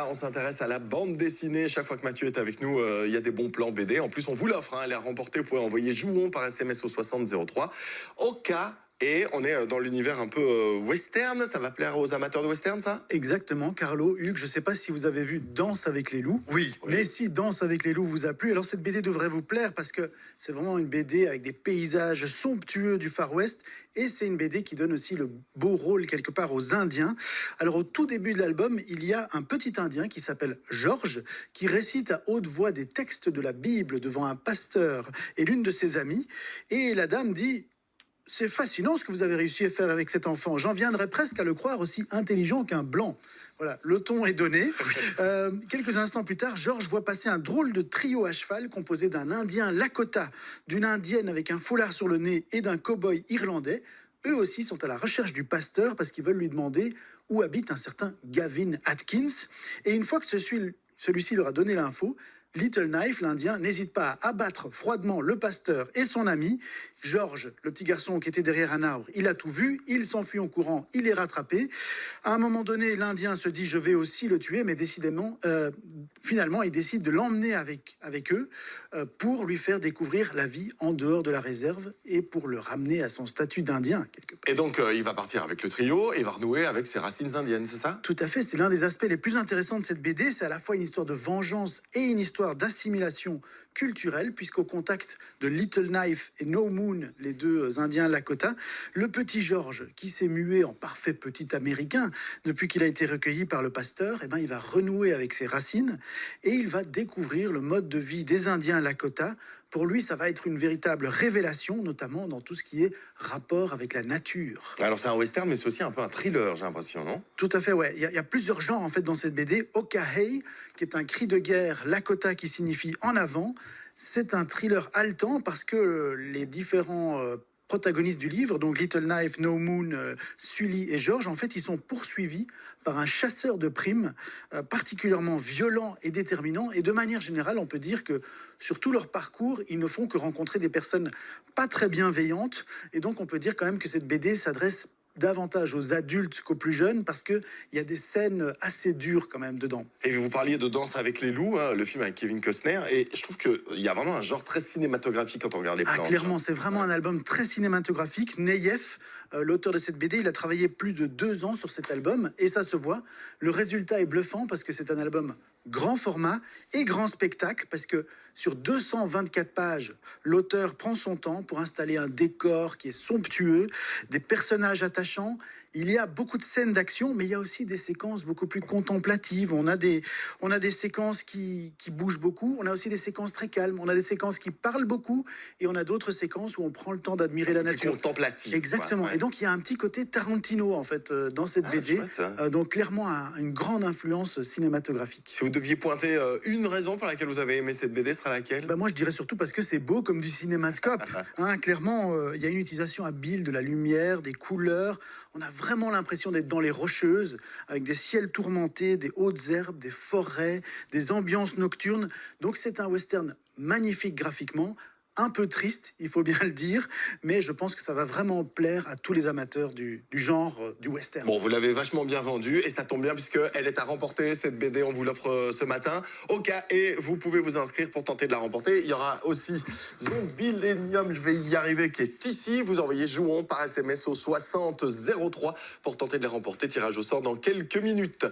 On s'intéresse à la bande dessinée. Chaque fois que Mathieu est avec nous, il y a des bons plans BD. En plus, on vous l'offre. Elle est à remporter. Vous pouvez envoyer Jouon par SMS au 6003. Au cas. Et on est dans l'univers un peu western. Ça va plaire aux amateurs de western, ça? Exactement, Carlo, Hugues, je ne sais pas si vous avez vu Danse avec les loups. Oui. Mais si Danse avec les loups vous a plu, alors cette BD devrait vous plaire parce que c'est vraiment une BD avec des paysages somptueux du Far West. Et c'est une BD qui donne aussi le beau rôle quelque part aux Indiens. Alors au tout début de l'album, il y a un petit Indien qui s'appelle Georges, qui récite à haute voix des textes de la Bible devant un pasteur et l'une de ses amies. Et la dame dit: c'est fascinant ce que vous avez réussi à faire avec cet enfant. J'en viendrais presque à le croire aussi intelligent qu'un blanc. Voilà, le ton est donné. Quelques instants plus tard, Georges voit passer un drôle de trio à cheval composé d'un Indien Lakota, d'une Indienne avec un foulard sur le nez et d'un cow-boy irlandais. Eux aussi sont à la recherche du pasteur parce qu'ils veulent lui demander où habite un certain Gavin Atkins. Et une fois que celui-ci leur a donné l'info, Little Knife, l'Indien, n'hésite pas à abattre froidement le pasteur et son ami. Georges, le petit garçon qui était derrière un arbre, il a tout vu, il s'enfuit en courant, il est rattrapé. À un moment donné, l'Indien se dit: je vais aussi le tuer, mais décidément, finalement, il décide de l'emmener avec eux pour lui faire découvrir la vie en dehors de la réserve et pour le ramener à son statut d'Indien, quelque part. Et donc, il va partir avec le trio et va renouer avec ses racines indiennes, c'est ça? Tout à fait, c'est l'un des aspects les plus intéressants de cette BD. C'est à la fois une histoire de vengeance et une histoire d'assimilation culturelle, puisqu'au contact de Little Knife et No Moon, les deux Indiens Lakota, le petit Georges, qui s'est mué en parfait petit Américain depuis qu'il a été recueilli par le pasteur, eh ben, il va renouer avec ses racines et il va découvrir le mode de vie des Indiens Lakota. Pour lui, ça va être une véritable révélation, notamment dans tout ce qui est rapport avec la nature. Alors, c'est un western, mais c'est aussi un peu un thriller, j'ai l'impression, non? Tout à fait, ouais. Il y a plusieurs genres en fait dans cette BD. Okahei, qui est un cri de guerre, Lakota qui signifie en avant. C'est un thriller haletant parce que les différents protagonistes du livre, donc Little Knife, No Moon, Sully et George, en fait, ils sont poursuivis par un chasseur de primes particulièrement violent et déterminant. Et de manière générale, on peut dire que sur tout leur parcours, ils ne font que rencontrer des personnes pas très bienveillantes. Et donc, on peut dire quand même que cette BD s'adresse davantage aux adultes qu'aux plus jeunes parce qu'il y a des scènes assez dures quand même dedans. Et vous parliez de Danse avec les loups, le film avec Kevin Costner, et je trouve qu'il y a vraiment un genre très cinématographique quand on regarde les plans. Clairement, c'est vraiment un album très cinématographique. Neyef, l'auteur de cette BD, il a travaillé plus de 2 ans sur cet album et ça se voit. Le résultat est bluffant parce que c'est un album grand format et grand spectacle parce que sur 224 pages, l'auteur prend son temps pour installer un décor qui est somptueux, des personnages attachants. Il y a beaucoup de scènes d'action, mais il y a aussi des séquences beaucoup plus contemplatives. On a des séquences qui bougent beaucoup. On a aussi des séquences très calmes. On a des séquences qui parlent beaucoup. Et on a d'autres séquences où on prend le temps d'admirer la nature. Contemplative. Exactement. Ouais. Et donc, il y a un petit côté Tarantino, en fait, dans cette BD. Chouette, donc, clairement, une grande influence cinématographique. Si vous deviez pointer une raison pour laquelle vous avez aimé cette BD, ce sera laquelle? Moi, je dirais surtout parce que c'est beau comme du cinémascope. Clairement, il y a une utilisation habile de la lumière, des couleurs. On a vraiment l'impression d'être dans les Rocheuses, avec des ciels tourmentés, des hautes herbes, des forêts, des ambiances nocturnes. Donc c'est un western magnifique graphiquement, un peu triste, il faut bien le dire, mais je pense que ça va vraiment plaire à tous les amateurs du genre du western. Bon, vous l'avez vachement bien vendue et ça tombe bien puisqu'elle est à remporter, cette BD, on vous l'offre ce matin. Au cas, et vous pouvez vous inscrire pour tenter de la remporter. Il y aura aussi Zombilenium, je vais y arriver, qui est ici. Vous envoyez Jouon par SMS au 6003 pour tenter de la remporter. Tirage au sort dans quelques minutes.